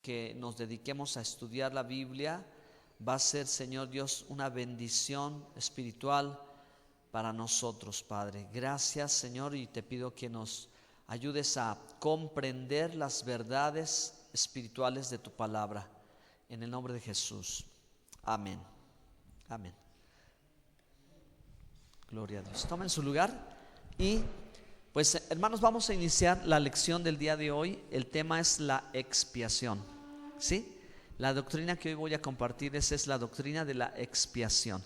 que nos dediquemos a estudiar la Biblia va a ser, Señor Dios, una bendición espiritual para nosotros, Padre. Gracias, Señor, y te pido que nos ayudes a comprender las verdades espirituales de tu palabra. En el nombre de Jesús. Amén. Amén. Gloria a Dios. Tomen su lugar y pues hermanos, vamos a iniciar la lección del día de hoy. El tema es la expiación, ¿sí? La doctrina que hoy voy a compartir es la doctrina de la expiación.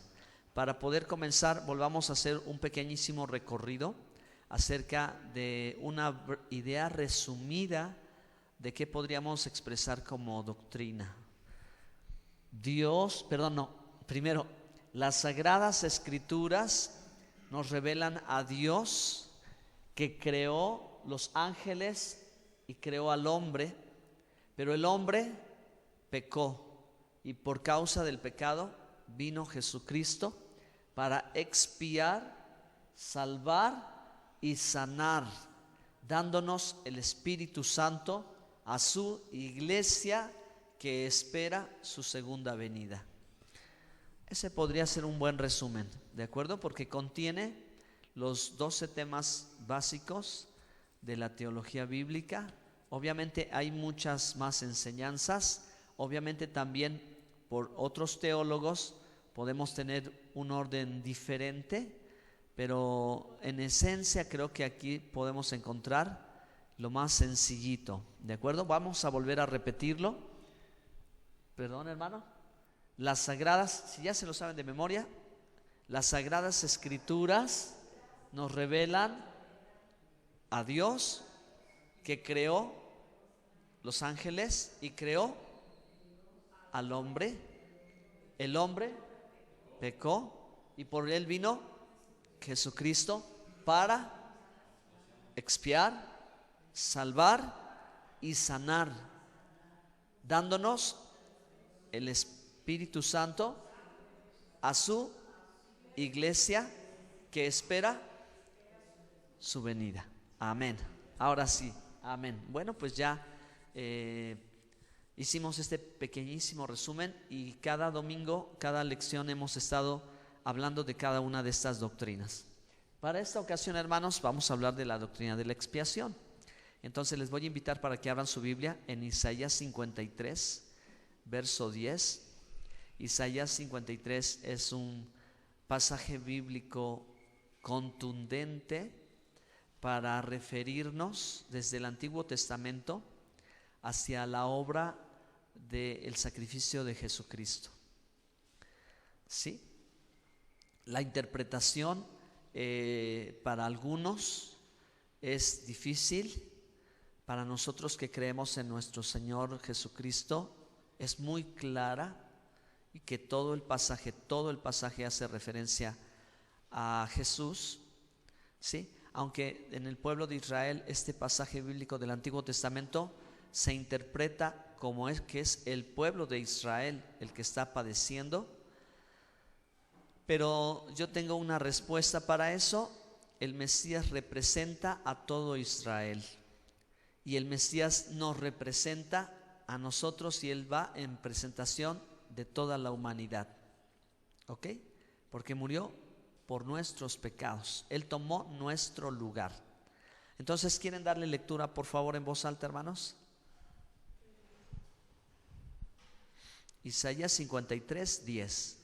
Para poder comenzar, volvamos a hacer un pequeñísimo recorrido acerca de una idea resumida de qué podríamos expresar como doctrina. Primero, las Sagradas Escrituras nos revelan a Dios que creó los ángeles y creó al hombre, pero el hombre pecó y por causa del pecado vino Jesucristo para expiar, salvar y sanar, dándonos el Espíritu Santo a su iglesia que espera su segunda venida. Ese podría ser un buen resumen, ¿de acuerdo? Porque contiene los 12 temas básicos de la teología bíblica. Obviamente hay muchas más enseñanzas. Obviamente también por otros teólogos podemos tener un orden diferente, pero en esencia creo que aquí podemos encontrar lo más sencillito, ¿de acuerdo? Vamos a volver a repetirlo. Perdón, hermano. Las sagradas, si ya se lo saben de memoria, las Sagradas Escrituras nos revelan a Dios que creó los ángeles y creó al hombre. El hombre pecó y por él vino Jesucristo para expiar, salvar y sanar, dándonos el Espíritu Santo a su iglesia que espera su venida. Amén. Ahora sí, amén. Bueno, pues ya hicimos este pequeñísimo resumen y cada domingo, cada lección hemos estado hablando de cada una de estas doctrinas. Para esta ocasión, hermanos, vamos a hablar de la doctrina de la expiación. Entonces les voy a invitar para que abran su Biblia en Isaías 53, verso 10. Isaías 53 es un pasaje bíblico contundente para referirnos desde el Antiguo Testamento hacia la obra del sacrificio de Jesucristo. ¿Sí? La interpretación para algunos es difícil. Para nosotros que creemos en nuestro Señor Jesucristo es muy clara y que todo el pasaje hace referencia a Jesús, ¿sí? Aunque en el pueblo de Israel este pasaje bíblico del Antiguo Testamento se interpreta como que es el pueblo de Israel el que está padeciendo, pero yo tengo una respuesta para eso. El Mesías representa a todo Israel y el Mesías nos representa a nosotros y Él va en presentación de toda la humanidad, ¿ok? Porque murió por nuestros pecados. Él tomó nuestro lugar. Entonces, ¿quieren darle lectura por favor en voz alta, hermanos? Isaías 53, 10.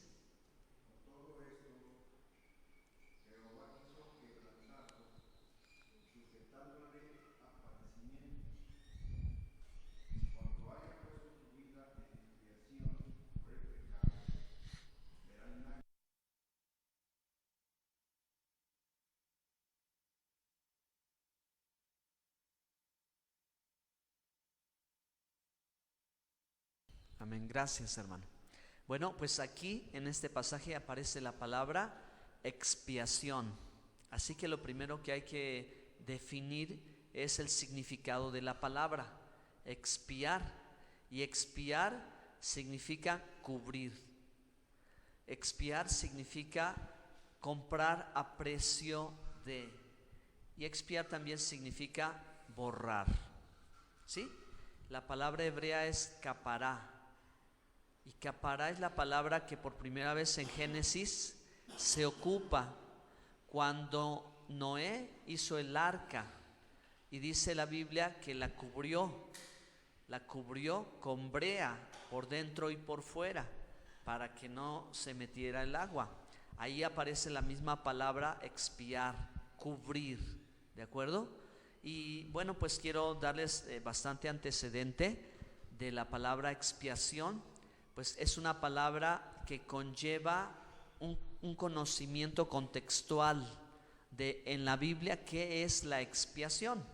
Amén, gracias, hermano. Bueno, pues aquí en este pasaje aparece la palabra expiación. Así que lo primero que hay que definir es el significado de la palabra expiar. Y expiar significa cubrir. Expiar significa comprar a precio de. Y expiar también significa borrar, ¿sí? La palabra hebrea es capará. Y capará es la palabra que por primera vez en Génesis se ocupa cuando Noé hizo el arca. Y dice la Biblia que la cubrió con brea por dentro y por fuera, para que no se metiera el agua. Ahí aparece la misma palabra expiar, cubrir, ¿de acuerdo? Y bueno, pues quiero darles bastante antecedente de la palabra expiación. Pues es una palabra que conlleva un conocimiento contextual de en la Biblia qué es la expiación.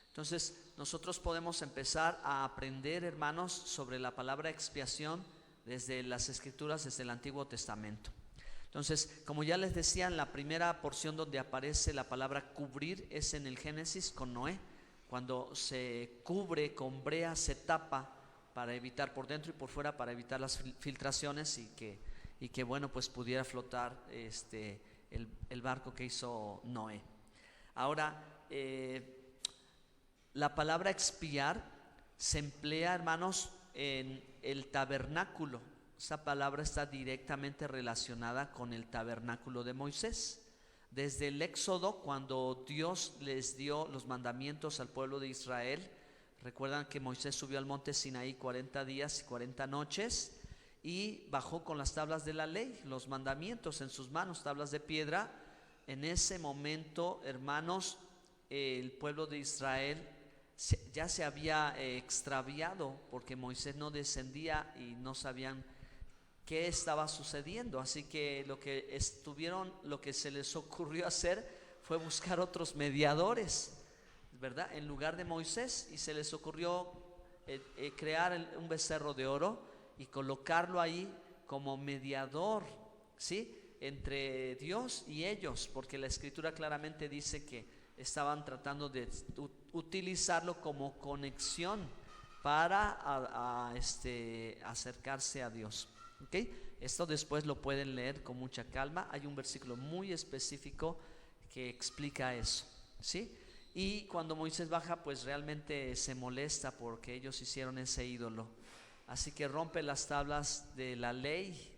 Entonces nosotros podemos empezar a aprender, hermanos, sobre la palabra expiación desde las Escrituras, desde el Antiguo Testamento. Entonces, como ya les decía, en la primera porción donde aparece la palabra cubrir es en el Génesis con Noé, cuando se cubre con brea, se tapa para evitar por dentro y por fuera, para evitar las filtraciones y que bueno, pues pudiera flotar el barco que hizo Noé. Ahora, la palabra expiar se emplea, hermanos, en el tabernáculo. Esa palabra está directamente relacionada con el tabernáculo de Moisés. Desde el Éxodo, cuando Dios les dio los mandamientos al pueblo de Israel, recuerdan que Moisés subió al monte Sinaí 40 días y 40 noches y bajó con las tablas de la ley, los mandamientos en sus manos, tablas de piedra. En ese momento, hermanos, el pueblo de Israel ya se había extraviado porque Moisés no descendía y no sabían qué estaba sucediendo. Así que lo que se les ocurrió hacer fue buscar otros mediadores, ¿verdad? En lugar de Moisés, y se les ocurrió crear un becerro de oro y colocarlo ahí como mediador, ¿sí? Entre Dios y ellos, porque la Escritura claramente dice que estaban tratando de utilizarlo como conexión para acercarse a Dios. ¿Okay? Esto después lo pueden leer con mucha calma. Hay un versículo muy específico que explica eso, ¿sí? Y cuando Moisés baja, pues realmente se molesta porque ellos hicieron ese ídolo. Así que rompe las tablas de la ley.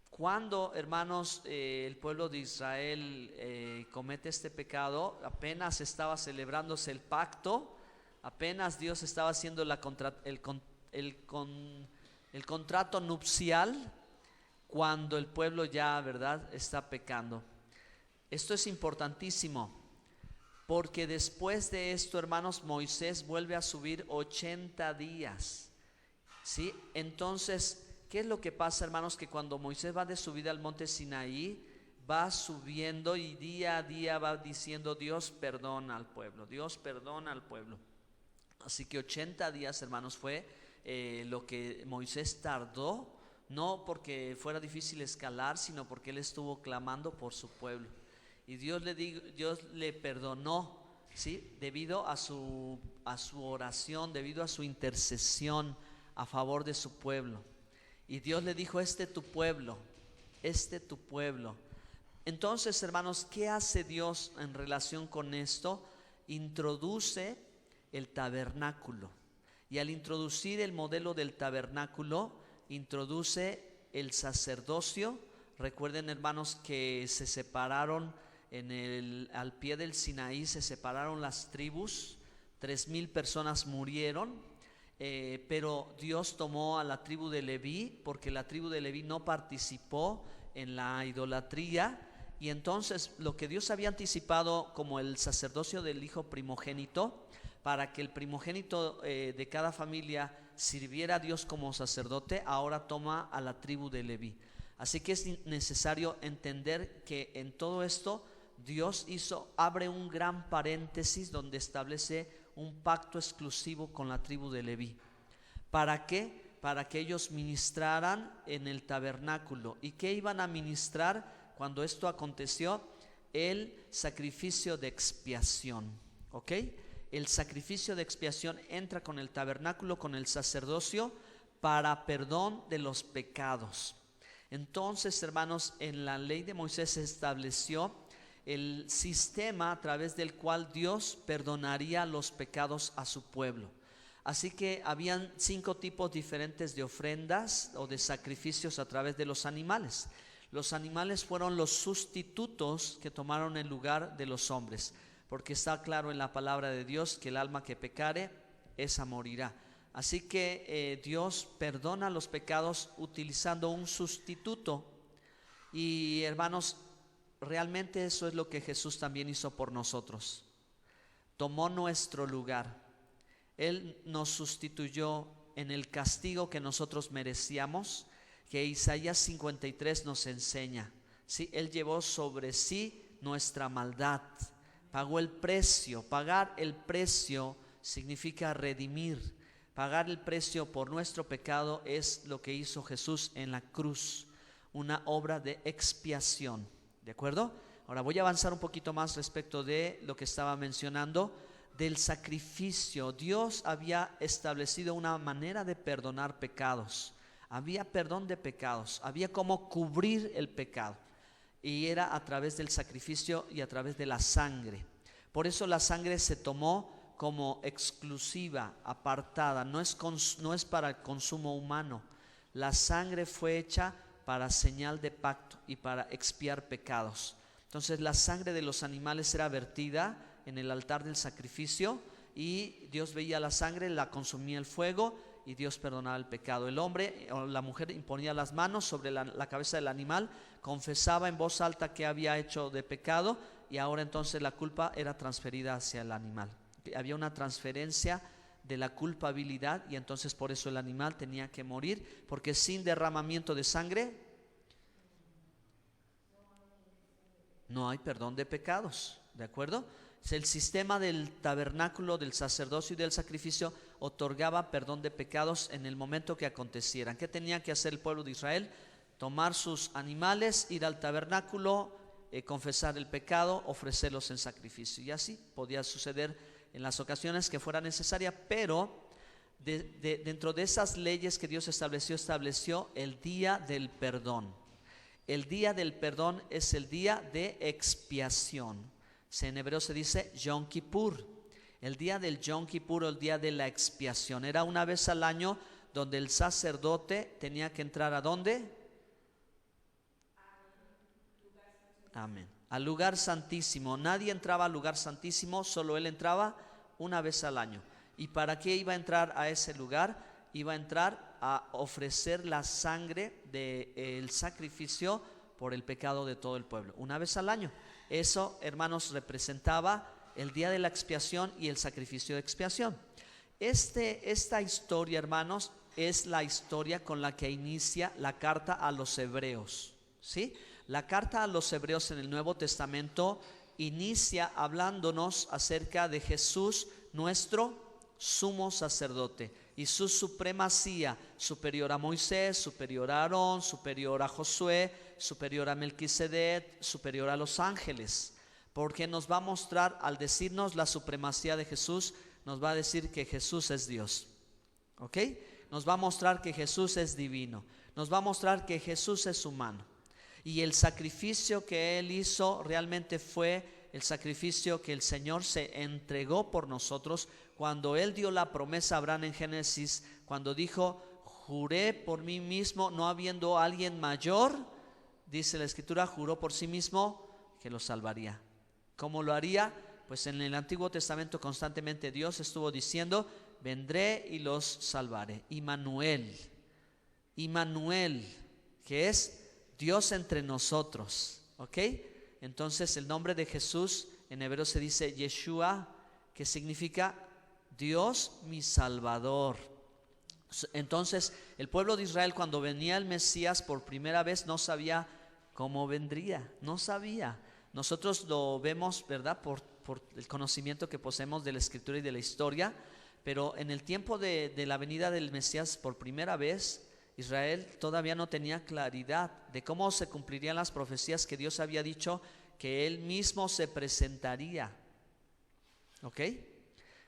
Cuando, hermanos, el pueblo de Israel comete este pecado, apenas estaba celebrándose el pacto, apenas Dios estaba haciendo el contrato nupcial, cuando el pueblo ya, ¿verdad?, está pecando. Esto es importantísimo, porque después de esto, hermanos, Moisés vuelve a subir 80 días, ¿sí? Entonces, ¿qué es lo que pasa, hermanos? Que cuando Moisés va de subida al monte Sinaí, va subiendo y día a día va diciendo: Dios perdona al pueblo, Dios perdona al pueblo. Así que 80 días, hermanos, fue lo que Moisés tardó, no porque fuera difícil escalar, sino porque él estuvo clamando por su pueblo. Y Dios le perdonó, ¿sí? Debido a su oración, debido a su intercesión a favor de su pueblo. Y Dios le dijo: tu pueblo. Entonces, hermanos, ¿qué hace Dios en relación con esto? Introduce el tabernáculo. Y al introducir el modelo del tabernáculo, introduce el sacerdocio. Recuerden, hermanos, que se separaron al pie del Sinaí, se separaron las tribus. 3,000 personas murieron. Pero Dios tomó a la tribu de Leví, porque la tribu de Leví no participó en la idolatría. Y entonces lo que Dios había anticipado como el sacerdocio del hijo primogénito, para que el primogénito de cada familia sirviera a Dios como sacerdote, ahora toma a la tribu de Leví. Así que es necesario entender que en todo esto Dios abre un gran paréntesis donde establece un pacto exclusivo con la tribu de Leví. ¿Para qué? Para que ellos ministraran en el tabernáculo. ¿Y qué iban a ministrar cuando esto aconteció? El sacrificio de expiación. ¿Ok? El sacrificio de expiación entra con el tabernáculo, con el sacerdocio, para perdón de los pecados. Entonces, hermanos, en la ley de Moisés se estableció el sistema a través del cual Dios perdonaría los pecados a su pueblo. Así que habían 5 tipos diferentes de ofrendas o de sacrificios a través de los animales. Los animales fueron los sustitutos que tomaron el lugar de los hombres, porque está claro en la palabra de Dios que el alma que pecare, esa morirá. Así que Dios perdona los pecados utilizando un sustituto. Y hermanos, realmente eso es lo que Jesús también hizo por nosotros. Tomó nuestro lugar. Él nos sustituyó en el castigo que nosotros merecíamos, que Isaías 53 nos enseña. ¿Sí? Él llevó sobre sí nuestra maldad, pagó el precio. Pagar el precio significa redimir. Pagar el precio por nuestro pecado es lo que hizo Jesús en la cruz, una obra de expiación. ¿De acuerdo? Ahora voy a avanzar un poquito más respecto de lo que estaba mencionando del sacrificio. Dios había establecido una manera de perdonar pecados. Había perdón de pecados, había cómo cubrir el pecado, y era a través del sacrificio y a través de la sangre. Por eso la sangre se tomó como exclusiva, apartada, no es para el consumo humano. La sangre fue hecha para señal de pacto y para expiar pecados. Entonces la sangre de los animales era vertida en el altar del sacrificio, y Dios veía la sangre, la consumía el fuego, y Dios perdonaba el pecado. El hombre o la mujer imponía las manos sobre la cabeza del animal, confesaba en voz alta que había hecho de pecado, y ahora entonces la culpa era transferida hacia el animal. Había una transferencia de la culpabilidad, y entonces por eso el animal tenía que morir, porque sin derramamiento de sangre no hay perdón de pecados. ¿De acuerdo? El sistema del tabernáculo, del sacerdocio y del sacrificio otorgaba perdón de pecados en el momento que acontecieran. ¿Qué tenía que hacer el pueblo de Israel? Tomar sus animales, ir al tabernáculo, confesar el pecado, ofrecerlos en sacrificio. Y así podía suceder en las ocasiones que fuera necesaria, pero dentro de esas leyes que Dios estableció el día del perdón. El día del perdón es el día de expiación. En hebreo se dice Yom Kippur. El día del Yom Kippur, o el día de la expiación, era una vez al año donde el sacerdote tenía que entrar ¿a dónde? Amén. Al lugar santísimo. Nadie entraba al lugar santísimo, solo él entraba una vez al año. ¿Y para qué iba a entrar a ese lugar? Iba a entrar a ofrecer la sangre del sacrificio por el pecado de todo el pueblo, una vez al año. Eso, hermanos, representaba el día de la expiación y el sacrificio de expiación. Esta historia, hermanos, es la historia con la que inicia la carta a los hebreos, ¿sí? La carta a los hebreos en el Nuevo Testamento inicia hablándonos acerca de Jesús, nuestro sumo sacerdote, y su supremacía, superior a Moisés, superior a Aarón, superior a Josué, superior a Melquisedec, superior a los ángeles. Porque nos va a mostrar, al decirnos la supremacía de Jesús, nos va a decir que Jesús es Dios. ¿Ok? Nos va a mostrar que Jesús es divino. Nos va a mostrar que Jesús es humano. Y el sacrificio que Él hizo realmente fue el sacrificio que el Señor se entregó por nosotros cuando Él dio la promesa a Abraham en Génesis, cuando dijo: juré por mí mismo, no habiendo alguien mayor, dice la Escritura, juró por sí mismo que lo salvaría. ¿Cómo lo haría? Pues en el Antiguo Testamento constantemente Dios estuvo diciendo: vendré y los salvaré. Immanuel, que es Dios entre nosotros. ¿Ok? Entonces el nombre de Jesús en hebreo se dice Yeshua, que significa Dios mi Salvador. Entonces el pueblo de Israel, cuando venía el Mesías por primera vez, no sabía cómo vendría, no sabía. Nosotros lo vemos, ¿verdad?, por el conocimiento que poseemos de la Escritura y de la historia, pero en el tiempo de la venida del Mesías por primera vez, Israel todavía no tenía claridad de cómo se cumplirían las profecías que Dios había dicho, que Él mismo se presentaría. ¿Ok?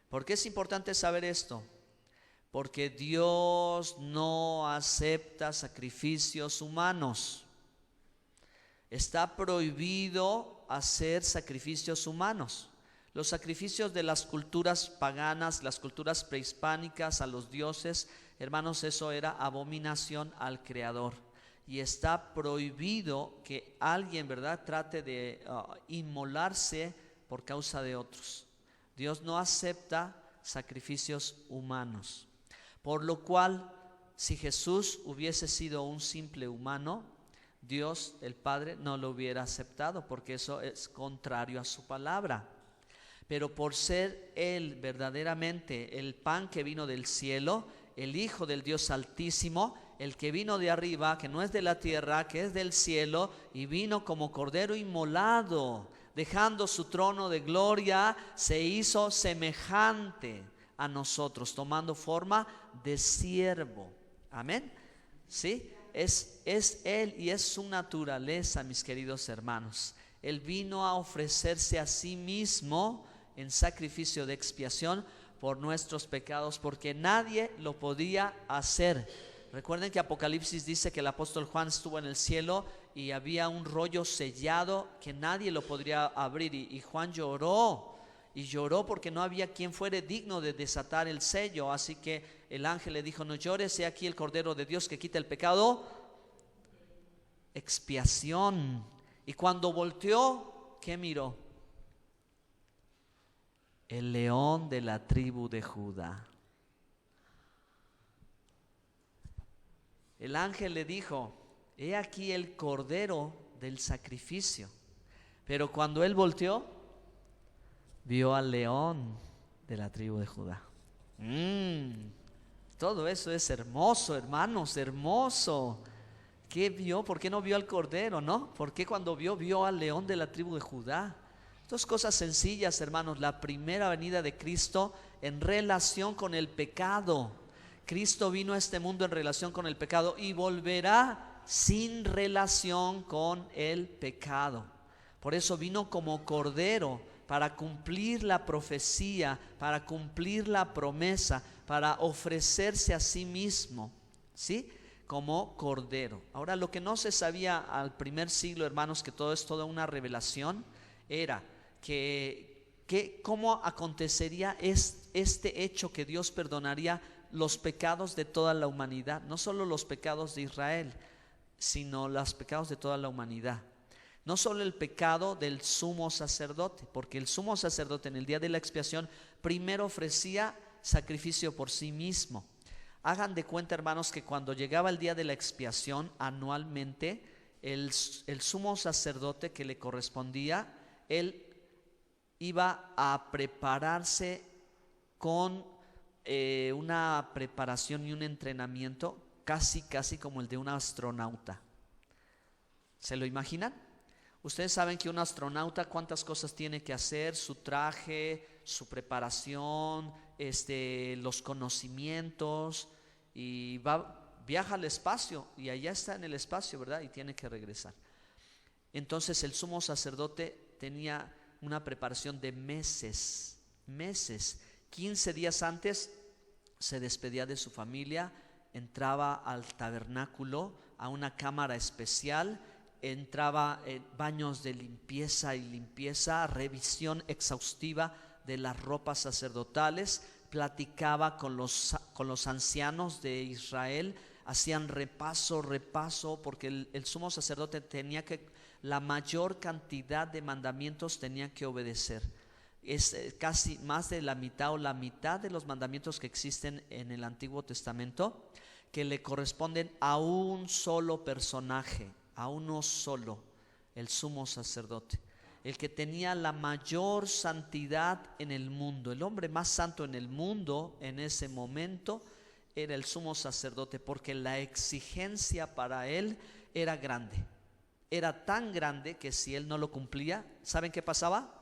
¿Por qué es importante saber esto? Porque Dios no acepta sacrificios humanos. Está prohibido hacer sacrificios humanos. Los sacrificios de las culturas paganas, las culturas prehispánicas a los dioses, hermanos, eso era abominación al Creador. Y está prohibido que alguien, ¿verdad?, trate de inmolarse por causa de otros. Dios no acepta sacrificios humanos. Por lo cual, si Jesús hubiese sido un simple humano, Dios, el Padre, no lo hubiera aceptado, porque eso es contrario a su palabra. Pero por ser Él verdaderamente el pan que vino del cielo, el Hijo del Dios Altísimo, el que vino de arriba, que no es de la tierra, que es del cielo, y vino como cordero inmolado, dejando su trono de gloria, se hizo semejante a nosotros, tomando forma de siervo. Amén. ¿Sí? Es Él y es su naturaleza, mis queridos hermanos. Él vino a ofrecerse a sí mismo en sacrificio de expiación por nuestros pecados, porque nadie lo podía hacer. Recuerden que Apocalipsis dice que el apóstol Juan estuvo en el cielo y había un rollo sellado que nadie lo podría abrir, y Juan lloró. Y lloró porque no había quien fuera digno de desatar el sello. Así que el ángel le dijo: no llores, he aquí el Cordero de Dios que quita el pecado. Expiación. Y cuando volteó, ¿qué miró? El león de la tribu de Judá. El ángel le dijo: he aquí el Cordero del sacrificio. Pero cuando él volteó, vio al león de la tribu de Judá. Todo eso es hermoso, hermanos, hermoso. ¿Qué vio? ¿Por qué no vio al cordero, no? ¿Por qué cuando vio al león de la tribu de Judá? Dos cosas sencillas, hermanos. La primera venida de Cristo en relación con el pecado. Cristo vino a este mundo en relación con el pecado y volverá sin relación con el pecado. Por eso vino como cordero, para cumplir la profecía, para cumplir la promesa, para ofrecerse a sí mismo, ¿sí?, como cordero. Ahora, lo que no se sabía al primer siglo, hermanos, que todo es toda una revelación, era que cómo acontecería este hecho, que Dios perdonaría los pecados de toda la humanidad, no solo los pecados de Israel, sino los pecados de toda la humanidad. No solo el pecado del sumo sacerdote, porque el sumo sacerdote en el día de la expiación primero ofrecía sacrificio por sí mismo. Hagan de cuenta, hermanos, que cuando llegaba el día de la expiación anualmente, el sumo sacerdote que le correspondía, él iba a prepararse con una preparación y un entrenamiento casi como el de un astronauta. ¿Se lo imaginan? Ustedes saben que un astronauta cuántas cosas tiene que hacer: su traje, su preparación, los conocimientos, y viaja al espacio y allá está en el espacio, ¿verdad? Y tiene que regresar. Entonces el sumo sacerdote tenía una preparación de meses. 15 días antes se despedía de su familia, entraba al tabernáculo, a una cámara especial, entraba en baños de limpieza, revisión exhaustiva de las ropas sacerdotales, platicaba con los ancianos de Israel, hacían repaso, porque el sumo sacerdote tenía que, la mayor cantidad de mandamientos tenía que obedecer. Es casi más de la mitad o la mitad de los mandamientos que existen en el Antiguo Testamento, que le corresponden a un solo personaje, a uno solo, el sumo sacerdote, el que tenía la mayor santidad en el mundo. El hombre más santo en el mundo en ese momento era el sumo sacerdote, porque la exigencia para él era grande. Era tan grande que si él no lo cumplía, ¿saben qué pasaba?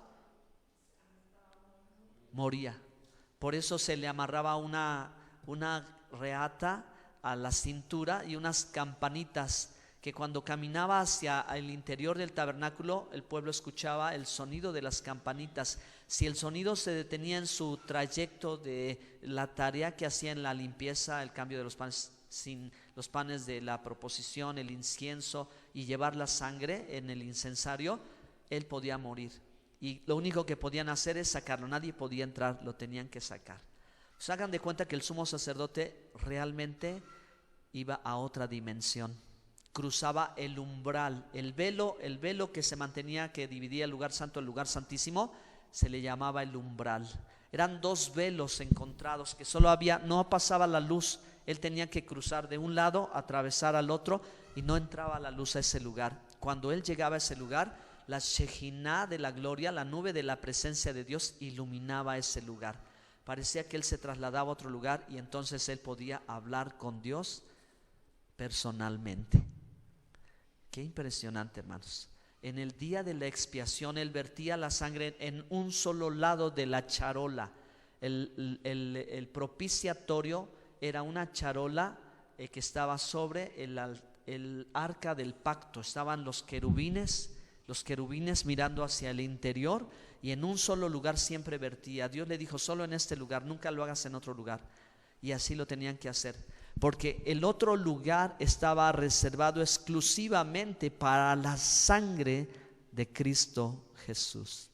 Moría. Por eso se le amarraba una reata a la cintura y unas campanitas, que cuando caminaba hacia el interior del tabernáculo, el pueblo escuchaba el sonido de las campanitas. Si el sonido se detenía en su trayecto de la tarea que hacía en la limpieza, el cambio de los panes, sin los panes de la proposición, el incienso y llevar la sangre en el incensario, él podía morir. y lo único que podían hacer es sacarlo. Nadie podía entrar, lo tenían que sacar. Se hagan de cuenta que el sumo sacerdote realmente iba a otra dimensión. Cruzaba el umbral, el velo que se mantenía, que dividía el lugar santo del lugar santísimo, se le llamaba el umbral. Eran dos velos encontrados que solo había, no pasaba la luz. Él tenía que cruzar de un lado, atravesar al otro, y no entraba la luz a ese lugar. Cuando él llegaba a ese lugar, la Shekinah de la gloria, la nube de la presencia de Dios, iluminaba ese lugar. Parecía que él se trasladaba a otro lugar y entonces él podía hablar con Dios personalmente. Qué impresionante, hermanos. En el día de la expiación él vertía la sangre en un solo lado de la charola. El propiciatorio era una charola que estaba sobre el arca del pacto. Estaban los querubines mirando hacia el interior, y en un solo lugar siempre vertía. Dios le dijo: solo en este lugar, nunca lo hagas en otro lugar. Y así lo tenían que hacer, porque el otro lugar estaba reservado exclusivamente para la sangre de Cristo Jesús.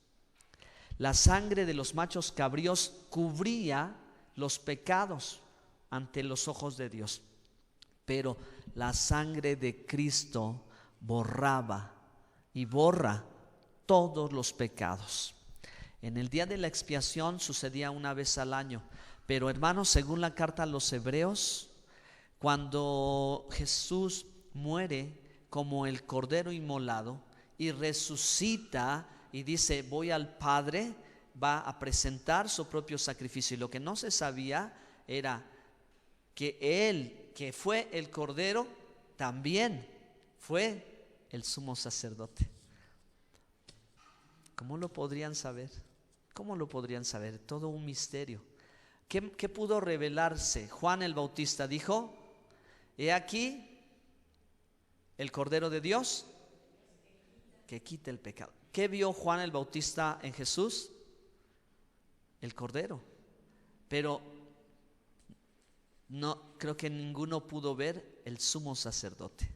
La sangre de los machos cabríos cubría los pecados ante los ojos de Dios, pero la sangre de Cristo borraba y borra todos los pecados. En el día de la expiación sucedía una vez al año, pero hermanos, según la carta a los Hebreos, cuando Jesús muere como el cordero inmolado y resucita y dice: voy al Padre, va a presentar su propio sacrificio. Y lo que no se sabía era que él, que fue el cordero, también fue el sumo sacerdote. ¿Cómo lo podrían saber? ¿Cómo lo podrían saber? Todo un misterio. ¿Qué pudo revelarse? Juan el Bautista dijo: he aquí el Cordero de Dios que quita el pecado. ¿Qué vio Juan el Bautista en Jesús? El Cordero. Pero no creo que ninguno pudo ver el sumo sacerdote.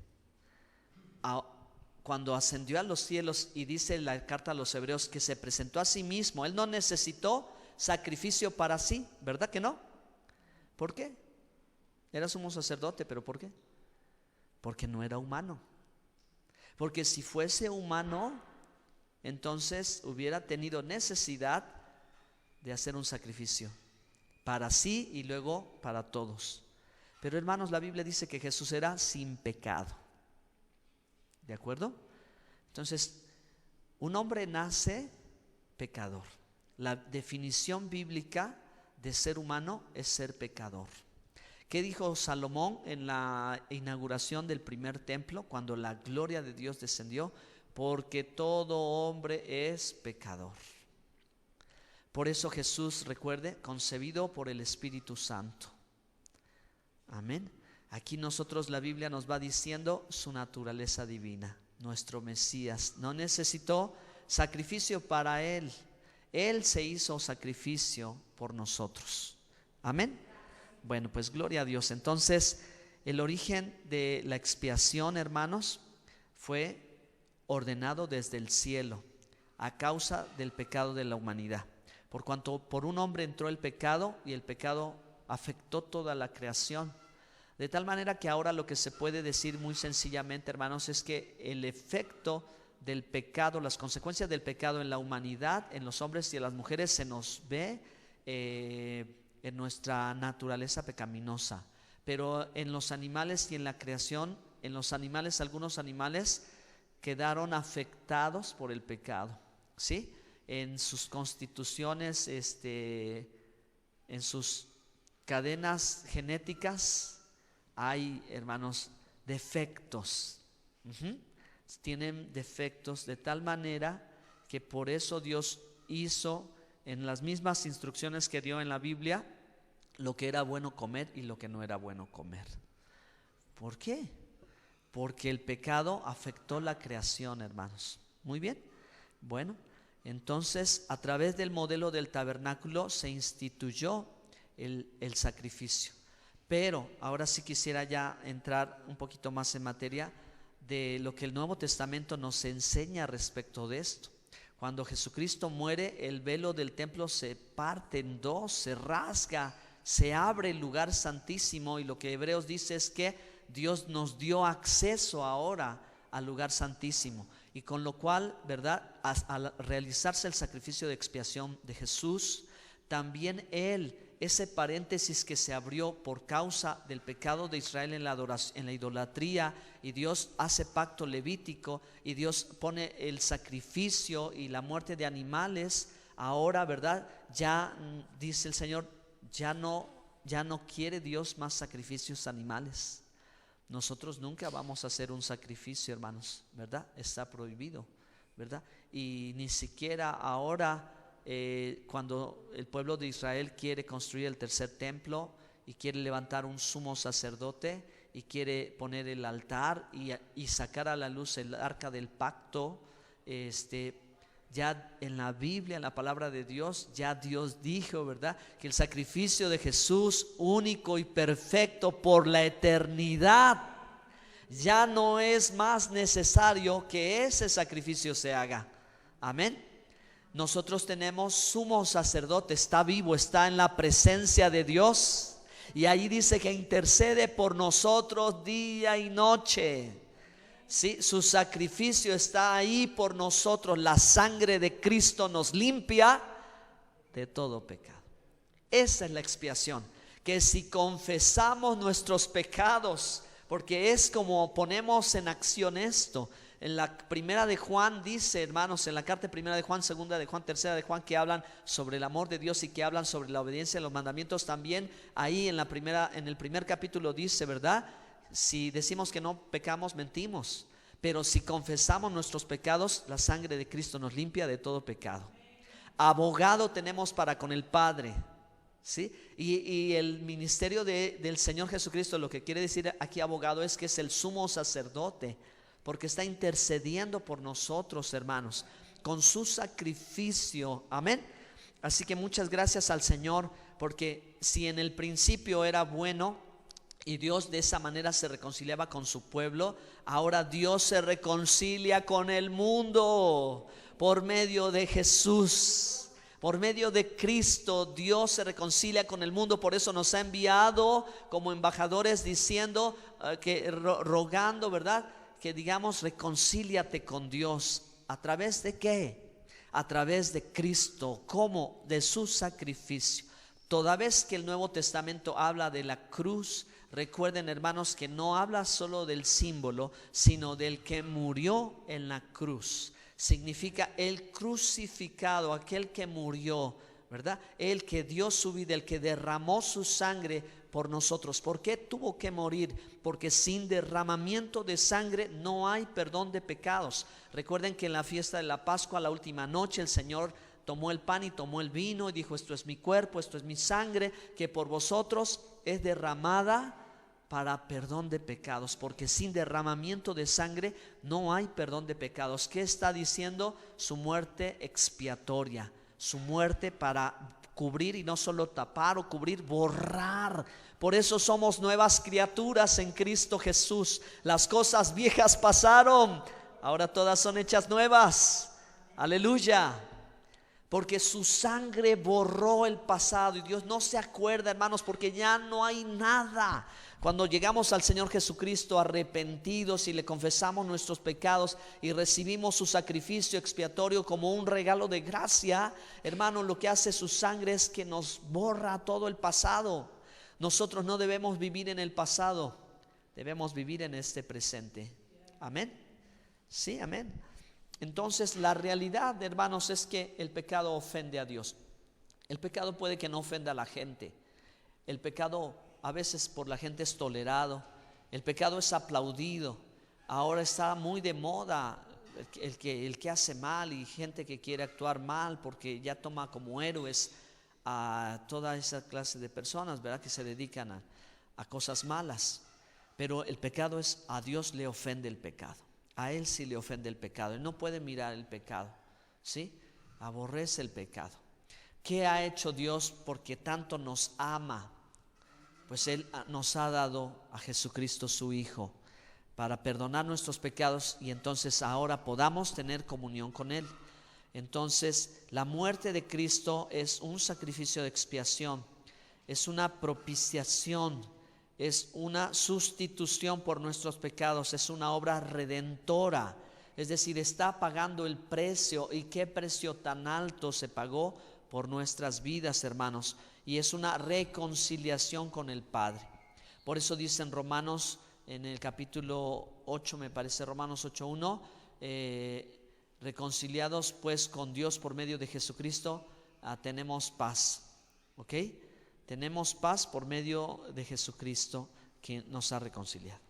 Cuando ascendió a los cielos, y dice la carta a los Hebreos que se presentó a sí mismo, él no necesitó sacrificio para sí, ¿verdad que no? ¿Por qué? Era sumo sacerdote, pero ¿por qué? Porque no era humano. Porque si fuese humano, entonces hubiera tenido necesidad de hacer un sacrificio para sí y luego para todos. Pero hermanos, la Biblia dice que Jesús era sin pecado. ¿De acuerdo? Entonces, un hombre nace pecador. La definición bíblica de ser humano es ser pecador. ¿Qué dijo Salomón en la inauguración del primer templo, cuando la gloria de Dios descendió? Porque todo hombre es pecador. Por eso Jesús, recuerde, concebido por el Espíritu Santo. Amén. Aquí nosotros, la Biblia nos va diciendo su naturaleza divina. Nuestro Mesías no necesitó sacrificio para él. Él se hizo sacrificio por nosotros. Amén. Bueno, pues gloria a Dios. Entonces, el origen de la expiación, hermanos, fue ordenado desde el cielo a causa del pecado de la humanidad. Por cuanto por un hombre entró el pecado, y el pecado afectó toda la creación. De tal manera que ahora lo que se puede decir muy sencillamente, hermanos, es que el efecto del pecado, las consecuencias del pecado en la humanidad, en los hombres y en las mujeres, se nos ve en nuestra naturaleza pecaminosa. Pero en los animales y en la creación, en los animales, algunos animales quedaron afectados por el pecado, ¿sí? En sus constituciones, en sus cadenas genéticas, hay, hermanos, defectos. Tienen defectos de tal manera que por eso Dios hizo en las mismas instrucciones que dio en la Biblia lo que era bueno comer y lo que no era bueno comer. ¿Por qué? Porque el pecado afectó la creación, hermanos. Muy bien. Bueno, entonces a través del modelo del tabernáculo se instituyó el sacrificio. Pero ahora sí quisiera ya entrar un poquito más en materia de lo que el Nuevo Testamento nos enseña respecto de esto. Cuando Jesucristo muere, el velo del templo se parte en dos, se rasga, se abre el lugar santísimo, y lo que Hebreos dice es que Dios nos dio acceso ahora al lugar santísimo, y con lo cual, ¿verdad?, al realizarse el sacrificio de expiación de Jesús, también Él, ese paréntesis que se abrió por causa del pecado de Israel en la adoración, en la idolatría, y Dios hace pacto levítico, y Dios pone el sacrificio y la muerte de animales. Ahora, ¿verdad?, ya dice el Señor, ya no quiere Dios más sacrificios animales. Nosotros nunca vamos a hacer un sacrificio, hermanos, ¿verdad? Está prohibido, ¿verdad? Y ni siquiera ahora, cuando el pueblo de Israel quiere construir el tercer templo y quiere levantar un sumo sacerdote y quiere poner el altar y sacar a la luz el arca del pacto, ya en la Biblia, en la palabra de Dios, ya Dios dijo, ¿verdad?, que el sacrificio de Jesús, único y perfecto por la eternidad, ya no es más necesario que ese sacrificio se haga. Amén. Nosotros tenemos sumo sacerdote, está vivo, está en la presencia de Dios, y ahí dice que intercede por nosotros día y noche. ¿Sí? Su sacrificio está ahí por nosotros. La sangre de Cristo nos limpia de todo pecado. Esa es la expiación, que si confesamos nuestros pecados, porque es como ponemos en acción esto. En la primera de Juan dice, hermanos, en la carta primera de Juan, segunda de Juan, tercera de Juan, que hablan sobre el amor de Dios y que hablan sobre la obediencia a los mandamientos. También ahí en el primer capítulo dice, ¿verdad?, si decimos que no pecamos, mentimos. Pero si confesamos nuestros pecados, la sangre de Cristo nos limpia de todo pecado. Abogado tenemos para con el Padre, ¿sí? Y el ministerio del Señor Jesucristo, lo que quiere decir aquí abogado, es que es el sumo sacerdote, porque está intercediendo por nosotros, hermanos, con su sacrificio. Amén. Así que muchas gracias al Señor, porque si en el principio era bueno y Dios de esa manera se reconciliaba con su pueblo, ahora Dios se reconcilia con el mundo por medio de Jesús. Por medio de Cristo Dios se reconcilia con el mundo. Por eso nos ha enviado como embajadores diciendo, rogando, ¿verdad?, que digamos reconcíliate con Dios. ¿A través de qué? A través de Cristo. ¿Cómo? De su sacrificio. Toda vez que el Nuevo Testamento habla de la cruz, recuerden, hermanos, que no habla solo del símbolo, sino del que murió en la cruz. Significa el crucificado, aquel que murió, ¿verdad? El que dio su vida, el que derramó su sangre por nosotros. ¿Por qué tuvo que morir? Porque sin derramamiento de sangre no hay perdón de pecados. Recuerden que en la fiesta de la Pascua, la última noche, el Señor tomó el pan y tomó el vino y dijo, esto es mi cuerpo, esto es mi sangre, que por vosotros es derramada para perdón de pecados, porque sin derramamiento de sangre no hay perdón de pecados. ¿Qué está diciendo? Su muerte expiatoria, su muerte para cubrir, y no solo tapar o cubrir, borrar. Por eso somos nuevas criaturas en Cristo Jesús. Las cosas viejas pasaron, ahora todas son hechas nuevas. Aleluya. Porque su sangre borró el pasado y Dios no se acuerda, hermanos, porque ya no hay nada. Cuando llegamos al Señor Jesucristo arrepentidos y le confesamos nuestros pecados y recibimos su sacrificio expiatorio como un regalo de gracia, hermanos, lo que hace su sangre es que nos borra todo el pasado. Nosotros no debemos vivir en el pasado, debemos vivir en este presente. Amén. Sí, amén. Entonces la realidad, hermanos, es que el pecado ofende a Dios. El pecado puede que no ofenda a la gente. El pecado a veces por la gente es tolerado. El pecado es aplaudido. Ahora está muy de moda el que hace mal, y gente que quiere actuar mal porque ya toma como héroes a toda esa clase de personas, ¿verdad?, que se dedican a cosas malas. Pero el pecado es, a Dios le ofende el pecado. A Él sí le ofende el pecado. Él no puede mirar el pecado, ¿sí? Aborrece el pecado. ¿Qué ha hecho Dios porque tanto nos ama? Pues Él nos ha dado a Jesucristo su Hijo para perdonar nuestros pecados, y entonces ahora podamos tener comunión con Él. Entonces, la muerte de Cristo es un sacrificio de expiación, es una propiciación, es una sustitución por nuestros pecados, es una obra redentora. Es decir, está pagando el precio. ¿Y qué precio tan alto se pagó por nuestras vidas, hermanos? Y es una reconciliación con el Padre. Por eso dice en Romanos, en el capítulo 8, me parece, Romanos 8:1, reconciliados pues con Dios por medio de Jesucristo, tenemos paz. ¿Ok? Tenemos paz por medio de Jesucristo, quien nos ha reconciliado.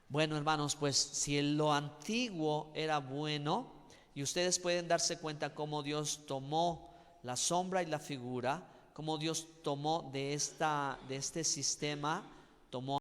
Bueno, hermanos, pues si lo antiguo era bueno, y ustedes pueden darse cuenta cómo Dios tomó la sombra y la figura, cómo Dios tomó de este sistema, tomó